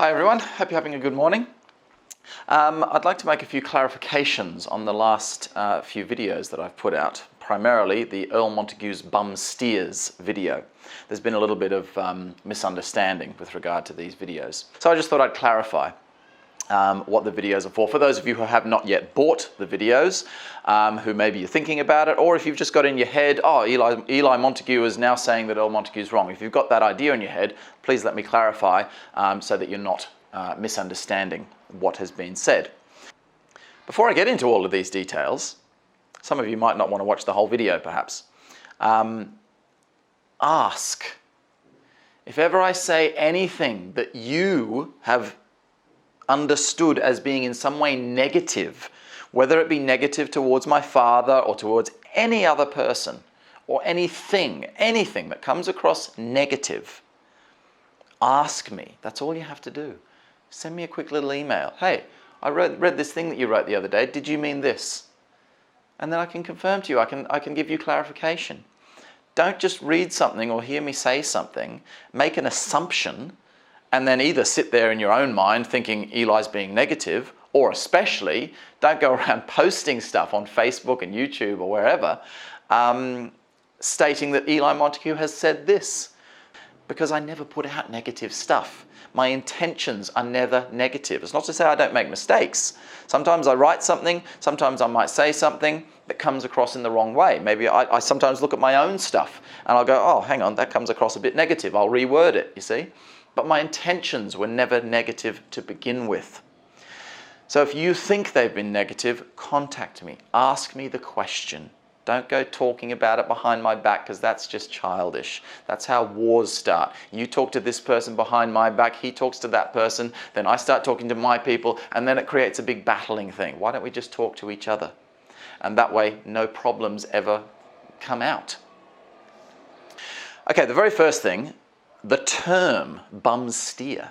Hi everyone, hope you're having a good morning. I'd like to make a few clarifications on the last few videos that I've put out, primarily the Earl Montagu's Bum Steers video. There's been a little bit of misunderstanding with regard to these videos. So I just thought I'd clarify what the videos are for. For those of you who have not yet bought the videos, who maybe you're thinking about it, or if you've just got in your head, oh, Eli Montagu is now saying that Earl Montagu's wrong. If you've got that idea in your head, please let me clarify so that you're not misunderstanding what has been said. Before I get into all of these details, some of you might not want to watch the whole video perhaps. Ask. If ever I say anything that you have understood as being in some way negative, whether it be negative towards my father or towards any other person or anything that comes across negative, ask me. That's all you have to do. Send me a quick little email. Hey, I read this thing that you wrote the other day. Did you mean this? And then I can confirm to you. I can give you clarification. Don't just read something or hear me say something, make an assumption, and then either sit there in your own mind thinking Eli's being negative, or especially don't go around posting stuff on Facebook and YouTube or wherever stating that Eli Montagu has said this. Because I never put out negative stuff. My intentions are never negative. It's not to say I don't make mistakes. Sometimes I write something, sometimes I might say something that comes across in the wrong way. Maybe I sometimes look at my own stuff and I'll go, oh, hang on, that comes across a bit negative. I'll reword it, you see. But my intentions were never negative to begin with. So if you think they've been negative, contact me. Ask me the question. Don't go talking about it behind my back, because that's just childish. That's how wars start. You talk to this person behind my back, he talks to that person, then I start talking to my people, and then it creates a big battling thing. Why don't we just talk to each other? And that way, no problems ever come out. Okay, the very first thing, the term bum steer.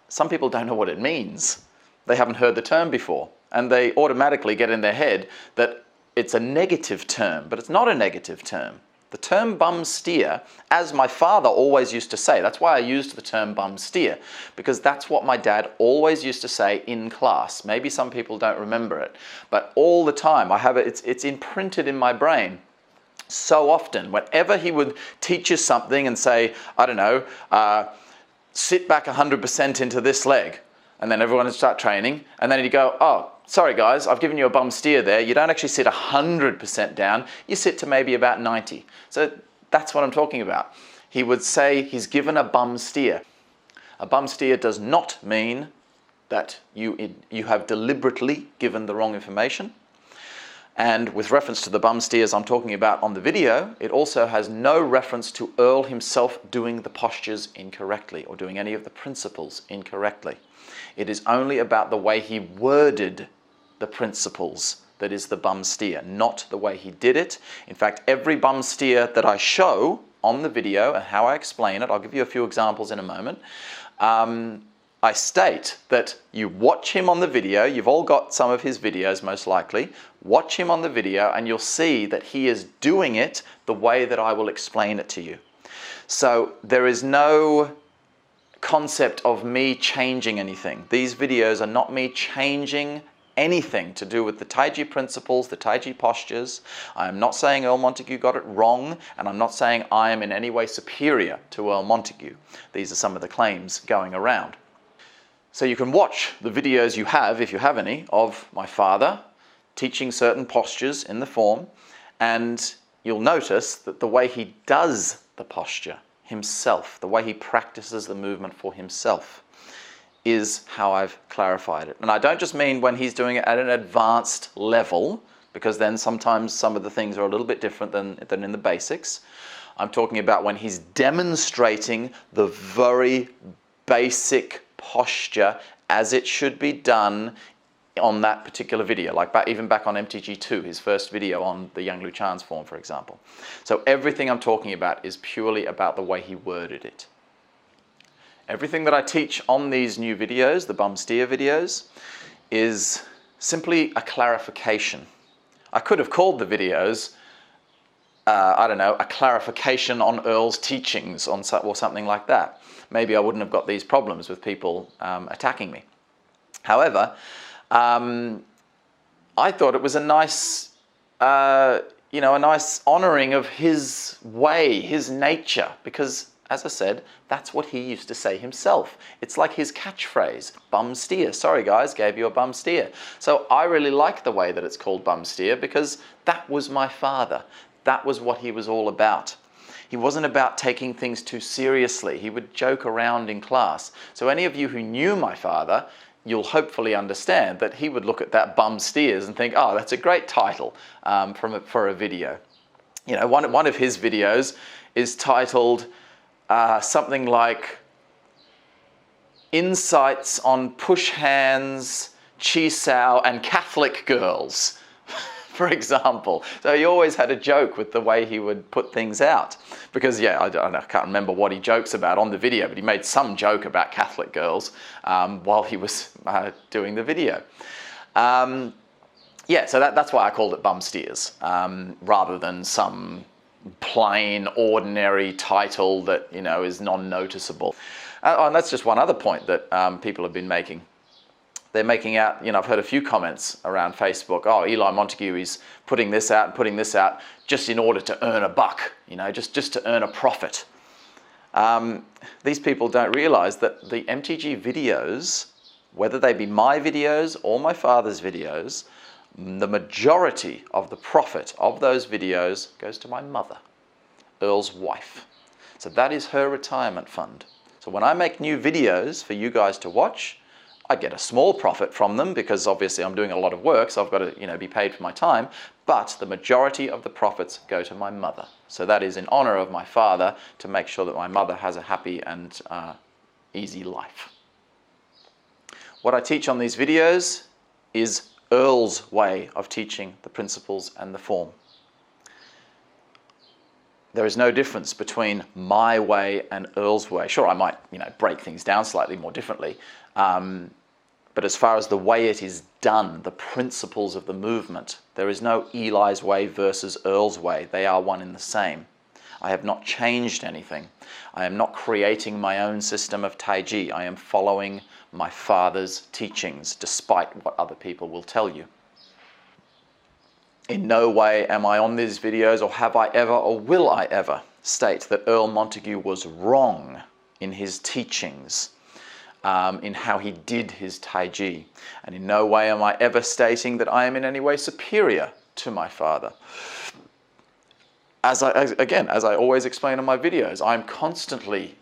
Some people don't know what it means. They haven't heard the term before, and they automatically get in their head that it's a negative term, but it's not a negative term. The term bum steer, as my father always used to say, that's why I used the term bum steer, because that's what my dad always used to say in class. Maybe some people don't remember it, but all the time I have it, it's imprinted in my brain. So often, whenever he would teach us something and say, I don't know, sit back 100% into this leg, and then everyone would start training, and then he'd go, oh, sorry guys, I've given you a bum steer there. You don't actually sit 100% down, you sit to maybe about 90. So that's what I'm talking about. He would say he's given a bum steer. A bum steer does not mean that you have deliberately given the wrong information. And with reference to the bum steers I'm talking about on the video, it also has no reference to Earl himself doing the postures incorrectly or doing any of the principles incorrectly. It is only about the way he worded the principles that is the bum steer, not the way he did it. In fact, every bum steer that I show on the video and how I explain it, I'll give you a few examples in a moment, I state that you watch him on the video, you've all got some of his videos most likely, watch him on the video and you'll see that he is doing it the way that I will explain it to you. So there is no concept of me changing anything. These videos are not me changing anything to do with the Taiji principles, the Taiji postures. I am not saying Earl Montagu got it wrong, and I'm not saying I am in any way superior to Earl Montagu. These are some of the claims going around. So you can watch the videos you have, if you have any, of my father teaching certain postures in the form, and you'll notice that the way he does the posture himself, the way he practices the movement for himself, is how I've clarified it. And I don't just mean when he's doing it at an advanced level, because then sometimes some of the things are a little bit different than in the basics. I'm talking about when he's demonstrating the very basic posture as it should be done on that particular video, like even back on MTG2, his first video on the Yang Lu Chan's form, for example. So everything I'm talking about is purely about the way he worded it. Everything that I teach on these new videos, the bum steer videos, is simply a clarification. I could have called the videos I don't know, a clarification on Erle's teachings or something like that. Maybe I wouldn't have got these problems with people attacking me. However, I thought it was a nice, a nice honouring of his way, his nature, because, as I said, that's what he used to say himself. It's like his catchphrase, bum steer. Sorry guys, gave you a bum steer. So I really like the way that it's called bum steer, because that was my father. That was what he was all about. He wasn't about taking things too seriously. He would joke around in class. So any of you who knew my father, you'll hopefully understand that he would look at that bum steers and think, oh, that's a great title for a video. You know, one of his videos is titled something like Insights on Push Hands, Chisao and Catholic Girls, for example. So he always had a joke with the way he would put things out. Because, yeah, I can't remember what he jokes about on the video, but he made some joke about Catholic girls while he was doing the video. Yeah, so that's why I called it Bum Steers, rather than some plain, ordinary title that, you know, is non-noticeable. And that's just one other point that people have been making. They're making out, you know, I've heard a few comments around Facebook, oh, Eli Montague is putting this out and putting this out just in order to earn a buck, you know, just to earn a profit. These people don't realize that the MTG videos, whether they be my videos or my father's videos, the majority of the profit of those videos goes to my mother, Erle's wife. So that is her retirement fund. So when I make new videos for you guys to watch, I get a small profit from them because obviously I'm doing a lot of work, so I've got to, you know, be paid for my time, but the majority of the profits go to my mother. So that is in honor of my father, to make sure that my mother has a happy and easy life. What I teach on these videos is Erle's way of teaching the principles and the form. There is no difference between my way and Erle's way. Sure, I might, you know, break things down slightly more differently, but as far as the way it is done, the principles of the movement, there is no Eli's way versus Erle's way. They are one and the same. I have not changed anything. I am not creating my own system of Taiji. I am following my father's teachings, despite what other people will tell you. In no way am I on these videos, or have I ever, or will I ever, state that Erle Montague was wrong in his teachings, in how he did his Taiji. And in no way am I ever stating that I am in any way superior to my father. As I always explain in my videos, I'm constantly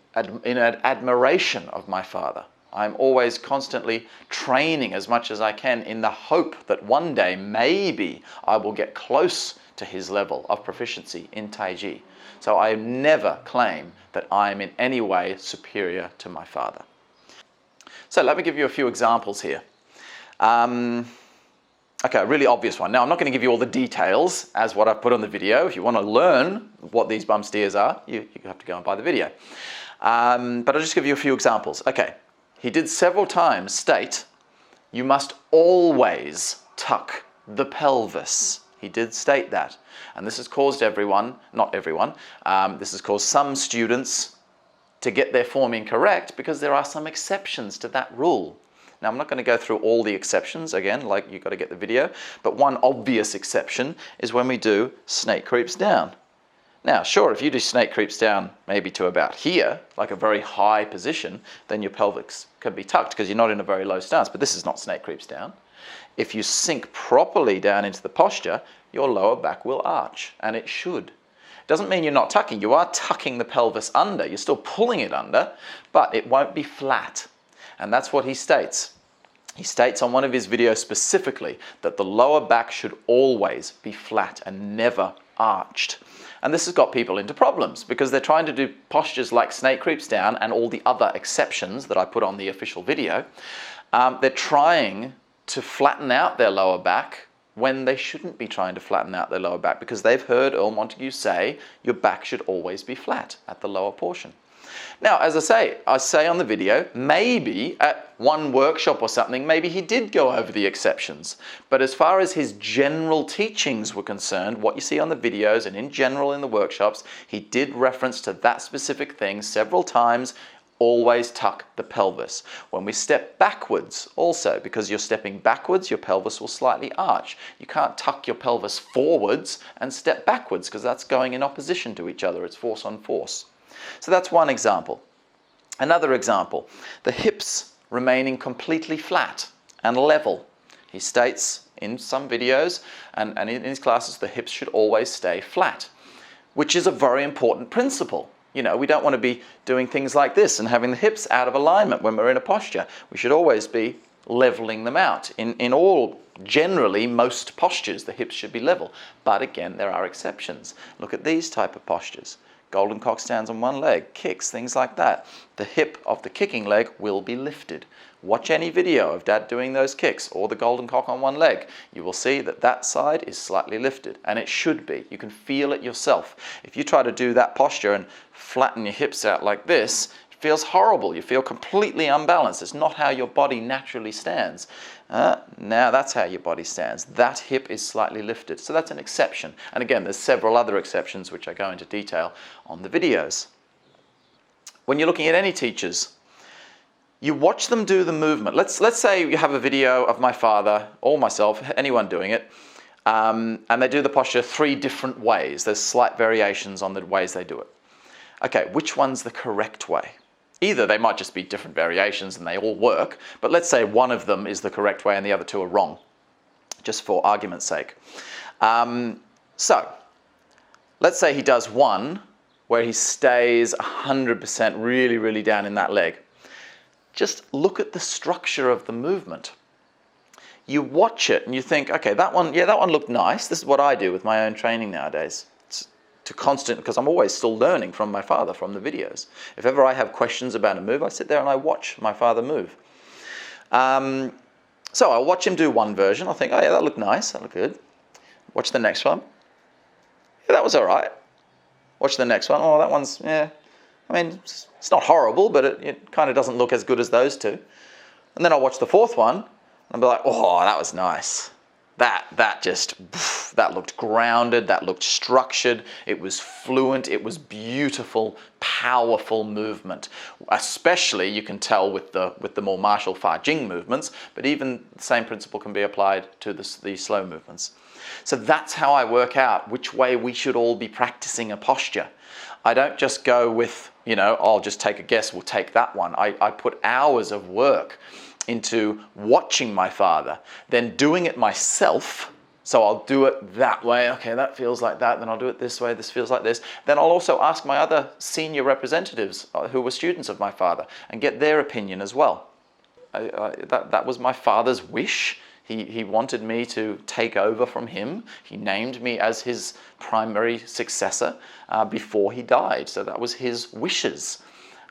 in admiration of my father. I'm always constantly training as much as I can in the hope that one day maybe I will get close to his level of proficiency in Taiji. So I never claim that I am in any way superior to my father. So let me give you a few examples here. Okay, a really obvious one. Now, I'm not going to give you all the details as what I've put on the video. If you want to learn what these bum steers are, you have to go and buy the video. But I'll just give you a few examples. Okay, he did several times state, you must always tuck the pelvis. He did state that. And this has caused everyone, not everyone, this has caused some students to get their form incorrect because there are some exceptions to that rule. Now, I'm not going to go through all the exceptions, again, like you've got to get the video, but one obvious exception is when we do snake creeps down. Now, sure, if you do snake creeps down maybe to about here, like a very high position, then your pelvis can be tucked because you're not in a very low stance, but this is not snake creeps down. If you sink properly down into the posture, your lower back will arch, and it should. It doesn't mean you're not tucking. You are tucking the pelvis under. You're still pulling it under, but it won't be flat. And that's what he states. He states on one of his videos specifically that the lower back should always be flat and never arched. And this has got people into problems because they're trying to do postures like snake creeps down and all the other exceptions that I put on the official video. They're trying to flatten out their lower back when they shouldn't be trying to flatten out their lower back because they've heard Erle Montague say your back should always be flat at the lower portion. Now, as I say on the video, maybe at one workshop or something, maybe he did go over the exceptions. But as far as his general teachings were concerned, what you see on the videos and in general in the workshops, he did reference to that specific thing several times. Always tuck the pelvis. When we step backwards also, because you're stepping backwards, your pelvis will slightly arch. You can't tuck your pelvis forwards and step backwards because that's going in opposition to each other. It's force on force. So that's one example. Another example, the hips remaining completely flat and level. He states in some videos and in his classes the hips should always stay flat, which is a very important principle. You know, we don't want to be doing things like this and having the hips out of alignment when we're in a posture. We should always be leveling them out. In all, generally, most postures, the hips should be level. But again, there are exceptions. Look at these type of postures. Golden cock stands on one leg, kicks, things like that. The hip of the kicking leg will be lifted. Watch any video of Dad doing those kicks or the golden cock on one leg. You will see that that side is slightly lifted, and it should be. You can feel it yourself. If you try to do that posture and flatten your hips out like this, it feels horrible. You feel completely unbalanced. It's not how your body naturally stands. Now that's how your body stands. That hip is slightly lifted. So that's an exception. And again, there's several other exceptions which I go into detail on the videos. When you're looking at any teachers, you watch them do the movement. Let's say you have a video of my father or myself, anyone doing it, and they do the posture 3 different ways. There's slight variations on the ways they do it. Okay, which one's the correct way? Either they might just be different variations and they all work, but let's say one of them is the correct way and the other 2 are wrong, just for argument's sake. So, let's say he does one where he stays 100% really, really down in that leg. Just look at the structure of the movement. You watch it and you think, okay, that one looked nice. This is what I do with my own training nowadays. It's to constant, because I'm always still learning from my father, from the videos. If ever I have questions about a move, I sit there and I watch my father move. So I'll watch him do one version. I'll think, oh yeah, that looked nice, that looked good. Watch the next one. Yeah, that was all right. Watch the next one. Oh, that one's, yeah. I mean, it's not horrible, but it kind of doesn't look as good as those 2. And then I'll watch the 4th one, and I'll be like, oh, that was nice. That looked grounded, that looked structured, it was fluent, it was beautiful, powerful movement. Especially, you can tell with the more martial Fa Jing movements, but even the same principle can be applied to the slow movements. So that's how I work out which way we should all be practicing a posture. I don't just go with, I'll just take a guess, we'll take that one. I put hours of work into watching my father, then doing it myself. So I'll do it that way. Okay, that feels like that. Then I'll do it this way. This feels like this. Then I'll also ask my other senior representatives who were students of my father and get their opinion as well. That was my father's wish. He wanted me to take over from him. He named me as his primary successor before he died. So that was his wishes.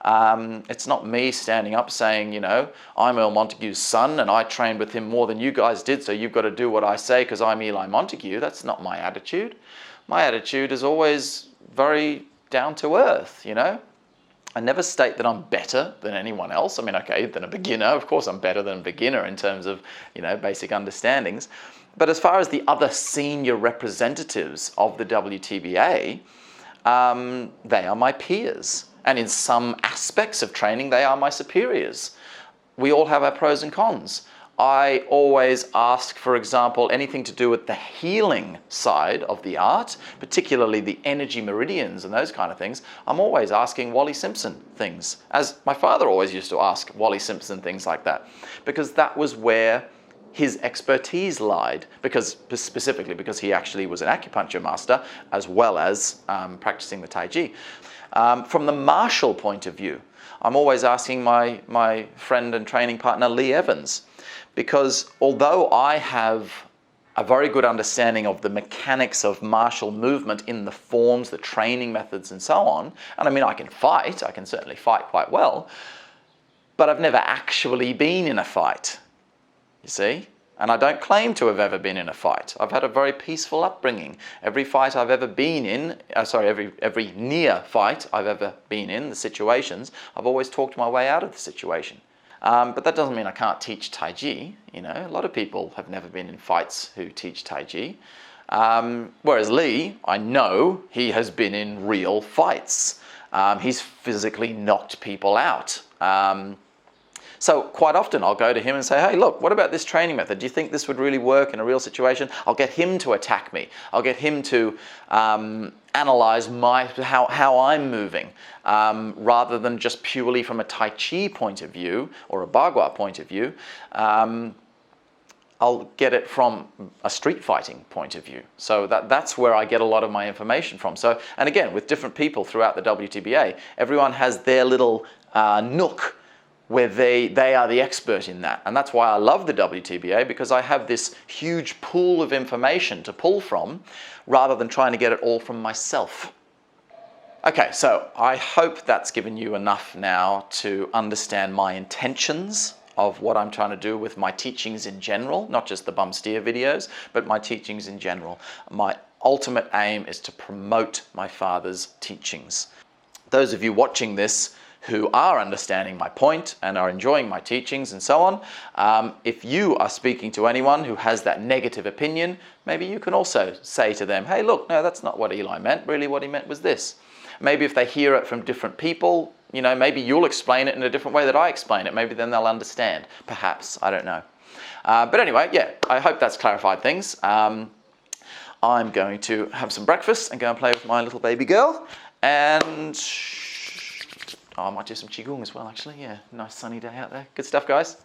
It's not me standing up saying, I'm Earl Montague's son and I trained with him more than you guys did, so you've got to do what I say because I'm Eli Montague. That's not my attitude. My attitude is always very down to earth, I never state that I'm better than anyone else. I mean, okay, than a beginner. Of course, I'm better than a beginner in terms of, basic understandings. But as far as the other senior representatives of the WTBA, they are my peers. And in some aspects of training, they are my superiors. We all have our pros and cons. I always ask, for example, anything to do with the healing side of the art, particularly the energy meridians and those kind of things. I'm always asking Wally Simpson things, as my father always used to ask Wally Simpson things like that, because that was where his expertise lied, specifically because he actually was an acupuncture master as well as practicing the Tai Chi. From the martial point of view, I'm always asking my friend and training partner Lee Evans, because although I have a very good understanding of the mechanics of martial movement in the forms, the training methods and so on, and I mean I can certainly fight quite well, but I've never actually been in a fight, you see? And I don't claim to have ever been in a fight. I've had a very peaceful upbringing. Every fight I've ever been in, every near fight I've ever been in, the situations, I've always talked my way out of the situation. But that doesn't mean I can't teach Tai Chi. You know, a lot of people have never been in fights who teach Tai Chi. Whereas Lee, I know he has been in real fights. He's physically knocked people out. So quite often I'll go to him and say, hey, look, what about this training method? Do you think this would really work in a real situation? I'll get him to attack me. I'll get him to analyze how I'm moving, rather than just purely from a Tai Chi point of view or a Bagua point of view. I'll get it from a street fighting point of view. So that's where I get a lot of my information from. So, and again, with different people throughout the WTBA, everyone has their little nook where they are the expert in that. And that's why I love the WTBA, because I have this huge pool of information to pull from rather than trying to get it all from myself. Okay, so I hope that's given you enough now to understand my intentions of what I'm trying to do with my teachings in general, not just the bum steer videos, but my teachings in general. My ultimate aim is to promote my father's teachings. Those of you watching this who are understanding my point and are enjoying my teachings and so on, if you are speaking to anyone who has that negative opinion, maybe you can also say to them, hey, look, no, that's not what Eli meant. Really what he meant was this. Maybe if they hear it from different people, you know, maybe you'll explain it in a different way that I explain it. Maybe then they'll understand, perhaps, I don't know. But anyway, yeah, I hope that's clarified things. I'm going to have some breakfast and go and play with my little baby girl. And I might do some Qigong as well, actually. Yeah, nice sunny day out there. Good stuff, guys.